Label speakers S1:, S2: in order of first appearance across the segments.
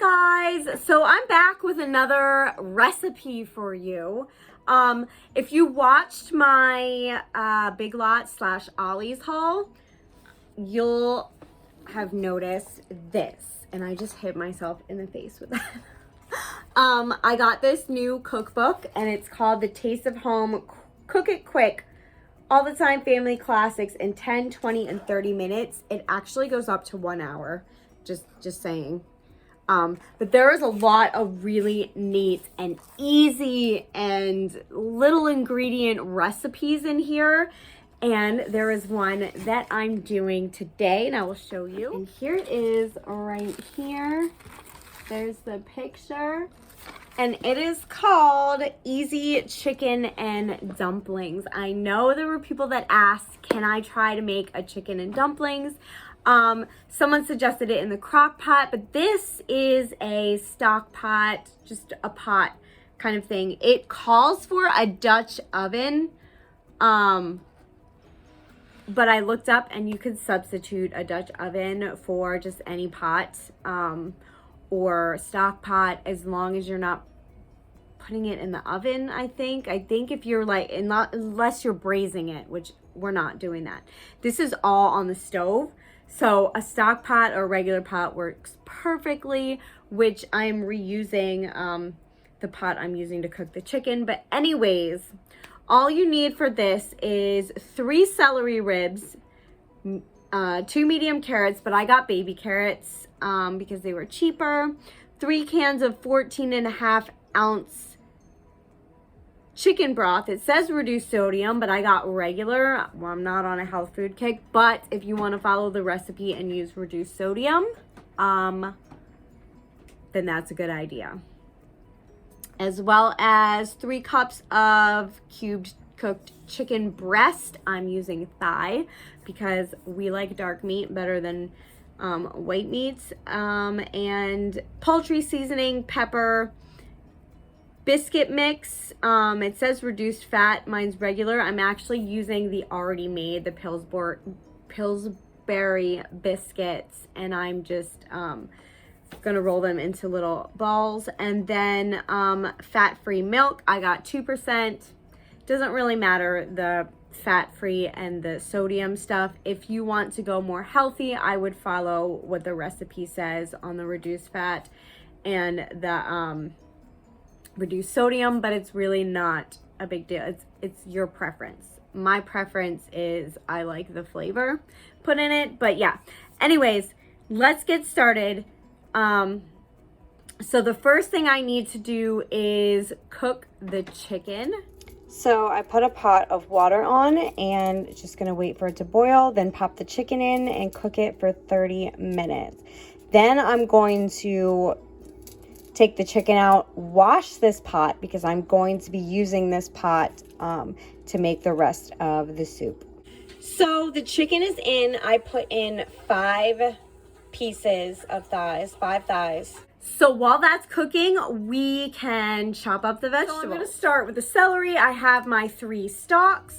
S1: Guys, so I'm back with another recipe for you. If you watched my Big Lot / Ollie's haul, you'll have noticed this, and I just hit myself in the face with that. I got this new cookbook, and it's called The Taste of Home, Cook It Quick, All the Time Family Classics in 10, 20, and 30 minutes. It actually goes up to 1 hour, just saying. But there is a lot of really neat and easy and little ingredient recipes in here. And there is one that I'm doing today, and I will show you. And here it is right here. There's the picture. And it is called Easy Chicken and Dumplings. I know there were people that asked, can I try to make a chicken and dumplings? Someone suggested it in the crock pot, but this is a stock pot, just a pot kind of thing. It calls for a Dutch oven, but I looked up and you could substitute a Dutch oven for just any pot, or stock pot, as long as you're not putting it in the oven. I think if you're like, unless you're braising it, which we're not doing that. This is all on the stove. So a stock pot or a regular pot works perfectly, which I'm reusing the pot I'm using to cook the chicken. But anyways, all you need for this is 3 celery ribs, 2 medium carrots, but I got baby carrots because they were cheaper, 3 cans of 14.5-ounce chicken broth. It says reduced sodium, but I got regular. Well, I'm not on a health food kick, but if you want to follow the recipe and use reduced sodium, then that's a good idea. As well as 3 cups of cubed cooked chicken breast. I'm using thigh because we like dark meat better than white meats. And poultry seasoning, pepper, biscuit mix. It says reduced fat. Mine's regular. I'm actually using the already made, the Pillsbury biscuits, and I'm just gonna roll them into little balls. And then fat-free milk. I got 2%. Doesn't really matter, the fat-free and the sodium stuff. If you want to go more healthy, I would follow what the recipe says on the reduced fat and the reduced sodium, but it's really not a big deal. It's your preference. My preference is I like the flavor put in it, but yeah. Anyways, let's get started. So the first thing I need to do is cook the chicken. So I put a pot of water on and just gonna wait for it to boil, then pop the chicken in and cook it for 30 minutes. Then I'm going to take the chicken out, wash this pot because I'm going to be using this pot to make the rest of the soup. So the chicken is in. I put in 5 pieces of thighs, 5 thighs. So while that's cooking, we can chop up the vegetables. So I'm going to start with the celery. I have my 3 stalks.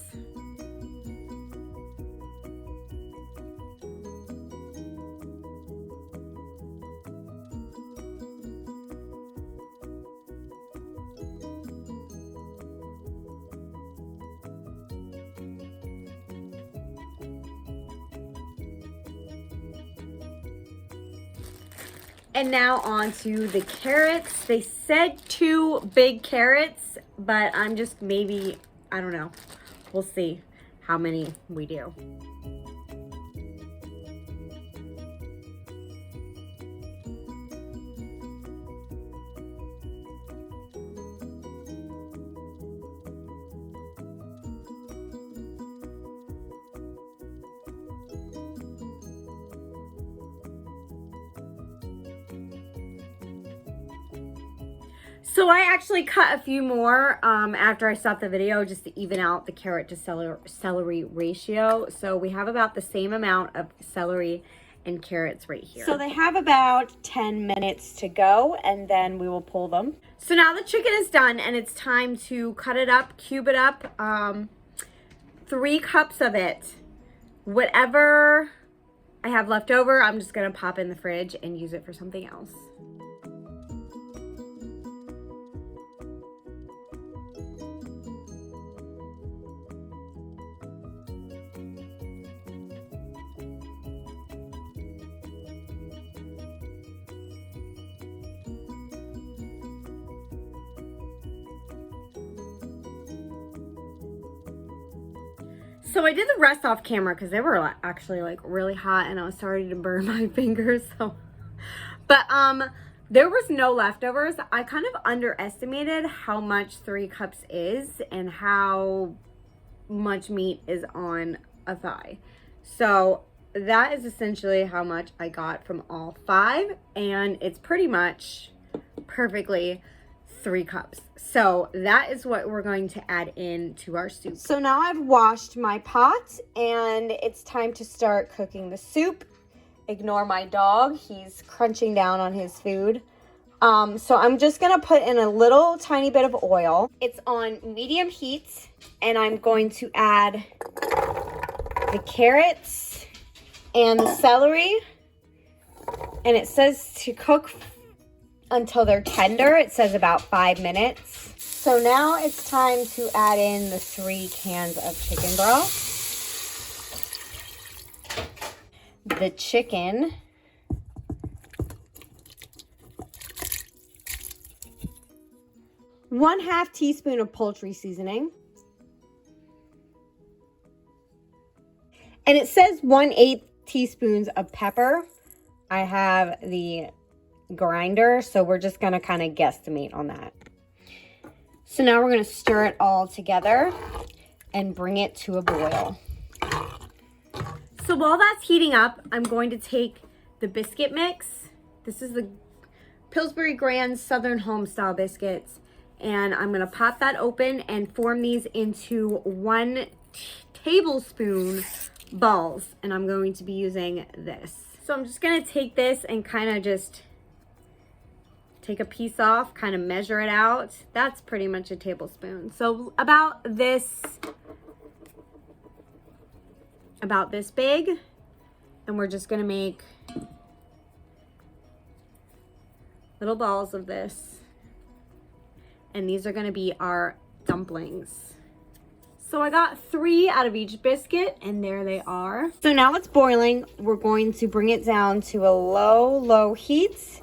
S1: And now on to the carrots. They said 2 big carrots, but I'm just maybe, I don't know. We'll see how many we do. So I actually cut a few more after I stopped the video just to even out the carrot to celery ratio. So we have about the same amount of celery and carrots right here. So they have about 10 minutes to go, and then we will pull them. So now the chicken is done and it's time to cut it up, cube it up. 3 cups of it. Whatever I have left over, I'm just gonna pop in the fridge and use it for something else. So I did the rest off camera because they were actually like really hot and I was starting to burn my fingers. So, but there was no leftovers. I kind of underestimated how much 3 cups is and how much meat is on a thigh. So that is essentially how much I got from all 5, and it's pretty much perfectly 3 cups. So that is what we're going to add in to our soup. So now I've washed my pot and it's time to start cooking the soup. Ignore my dog, he's crunching down on his food. So I'm just gonna put in a little tiny bit of oil. It's on medium heat, and I'm going to add the carrots and the celery. And it says to cook until they're tender. It says about 5 minutes. So now it's time to add in the 3 cans of chicken broth. The chicken. ½ teaspoon of poultry seasoning. And it says 1/8 teaspoons of pepper. I have the grinder, so we're just gonna kind of guesstimate on that. So now we're gonna stir it all together and bring it to a boil. So while that's heating up, I'm going to take the biscuit mix. This is the Pillsbury Grand Southern Homestyle biscuits. And I'm going to pop that open and form these into 1 tablespoon balls. And I'm going to be using this. So I'm just going to take this and kind of just take a piece off, kind of measure it out. That's pretty much a tablespoon. So about this big. And we're just going to make little balls of this. And these are going to be our dumplings. So I got 3 out of each biscuit, and there they are. So now it's boiling. We're going to bring it down to a low heat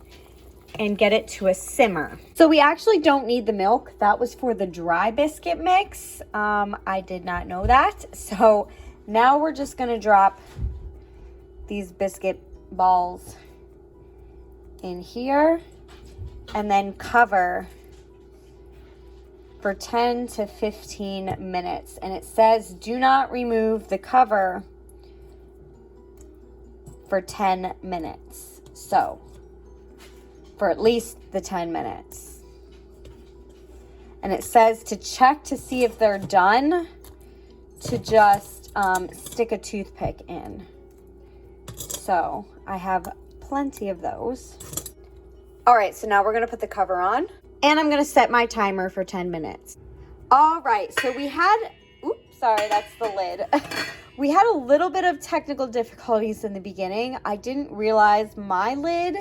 S1: and get it to a simmer. So we actually don't need the milk. That was for the dry biscuit mix. I did not know that. So now we're just going to drop these biscuit balls in here and then cover for 10 to 15 minutes. And it says do not remove the cover for 10 minutes. So for at least the 10 minutes. And it says to check to see if they're done, to just stick a toothpick in. So I have plenty of those. All right, so now we're gonna put the cover on. And I'm going to set my timer for 10 minutes. All right, so we had, oops, sorry, that's the lid. We had a little bit of technical difficulties in the beginning. I didn't realize my lid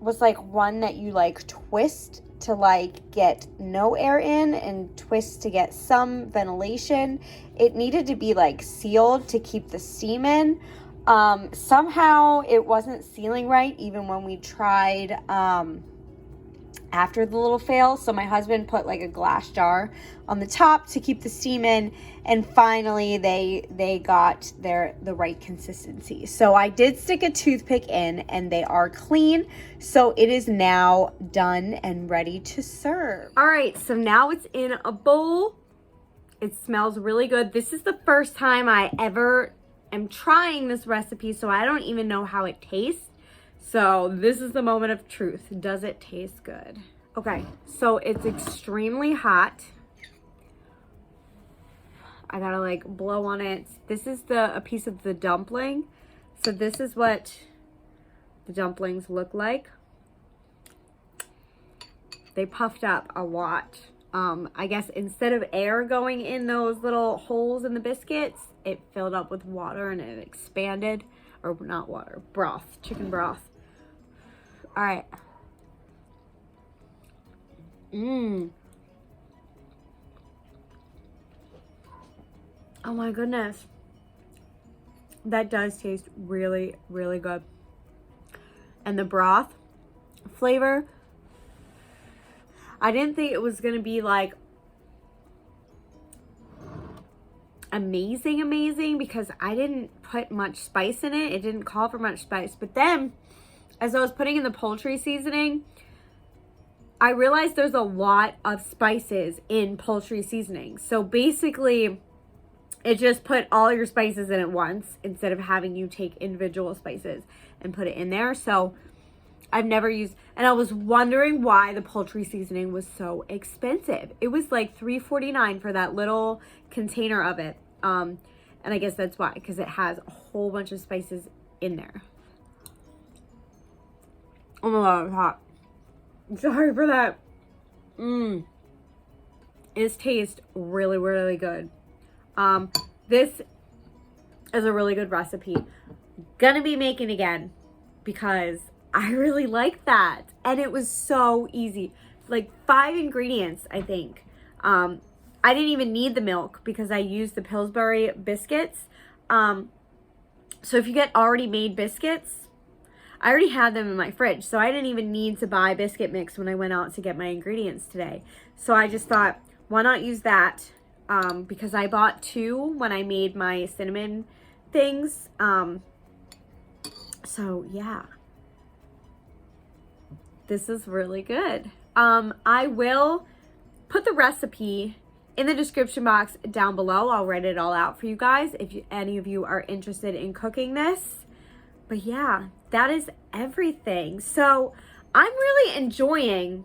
S1: was like one that you like twist to like get no air in and twist to get some ventilation. It needed to be like sealed to keep the steam in. Somehow it wasn't sealing right even when we tried after the little fail. So my husband put like a glass jar on the top to keep the steam in, and finally they got the right consistency. So I did stick a toothpick in and they are clean. So it is now done and ready to serve. All right, so now it's in a bowl. It smells really good. This is the first time I ever am trying this recipe, so I don't even know how it tastes. So this is the moment of truth. Does it taste good? Okay, so it's extremely hot. I gotta like blow on it. This is a piece of the dumpling. So this is what the dumplings look like. They puffed up a lot. I guess instead of air going in those little holes in the biscuits, it filled up with water and it expanded, or not water, broth, chicken broth. All right. Oh my goodness. That does taste really, really good. And the broth flavor, I didn't think it was going to be like amazing because I didn't put much spice in it. It didn't call for much spice. But then as I was putting in the poultry seasoning, I realized there's a lot of spices in poultry seasoning. So basically, it just put all your spices in at once instead of having you take individual spices and put it in there. So I've never used, and I was wondering why the poultry seasoning was so expensive. It was like $3.49 for that little container of it. And I guess that's why, because it has a whole bunch of spices in there. Oh my God, it's hot. Sorry for that. It tastes really, really good. This is a really good recipe. Gonna be making again because I really like that. And it was so easy. Like 5 ingredients, I think. I didn't even need the milk because I used the Pillsbury biscuits. So if you get already made biscuits, I already had them in my fridge, so I didn't even need to buy biscuit mix when I went out to get my ingredients today. So I just thought, why not use that? Because I bought 2 when I made my cinnamon things. So yeah, this is really good. I will put the recipe in the description box down below. I'll write it all out for you guys if any of you are interested in cooking this. But yeah, that is everything. So I'm really enjoying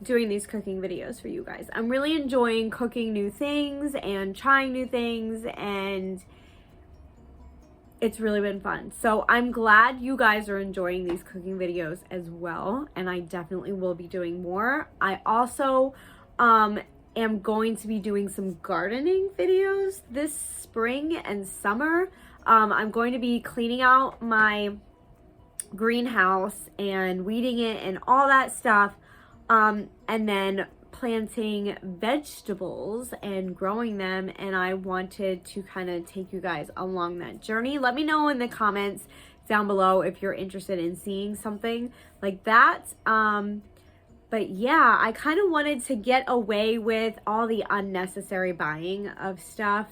S1: doing these cooking videos for you guys. I'm really enjoying cooking new things and trying new things, and it's really been fun. So I'm glad you guys are enjoying these cooking videos as well, and I definitely will be doing more. I also am going to be doing some gardening videos this spring and summer. I'm going to be cleaning out my greenhouse and weeding it and all that stuff. And then planting vegetables and growing them. And I wanted to kind of take you guys along that journey. Let me know in the comments down below if you're interested in seeing something like that. But yeah, I kind of wanted to get away with all the unnecessary buying of stuff.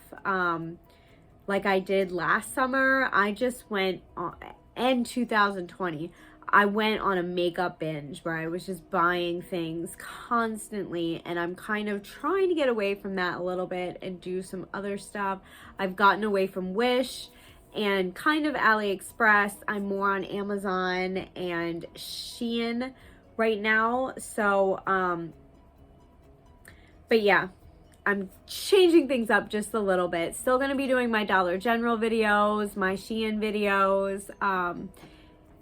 S1: Like I did last summer. I just went on, in 2020, I went on a makeup binge where I was just buying things constantly, and I'm kind of trying to get away from that a little bit and do some other stuff. I've gotten away from Wish and kind of AliExpress. I'm more on Amazon and Shein right now. So, but yeah. I'm changing things up just a little bit. Still going to be doing my Dollar General videos, my Shein videos,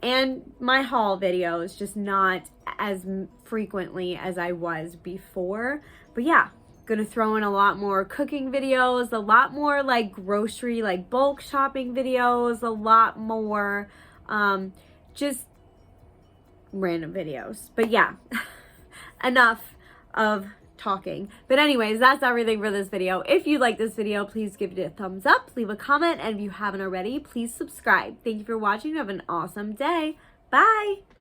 S1: and my haul videos, just not as frequently as I was before. But yeah, going to throw in a lot more cooking videos, a lot more like grocery, like bulk shopping videos, a lot more just random videos. But yeah, enough of talking. But anyways, that's everything for this video. If you like this video, please give it a thumbs up, leave a comment, and if you haven't already, please subscribe. Thank you for watching. Have an awesome day. Bye.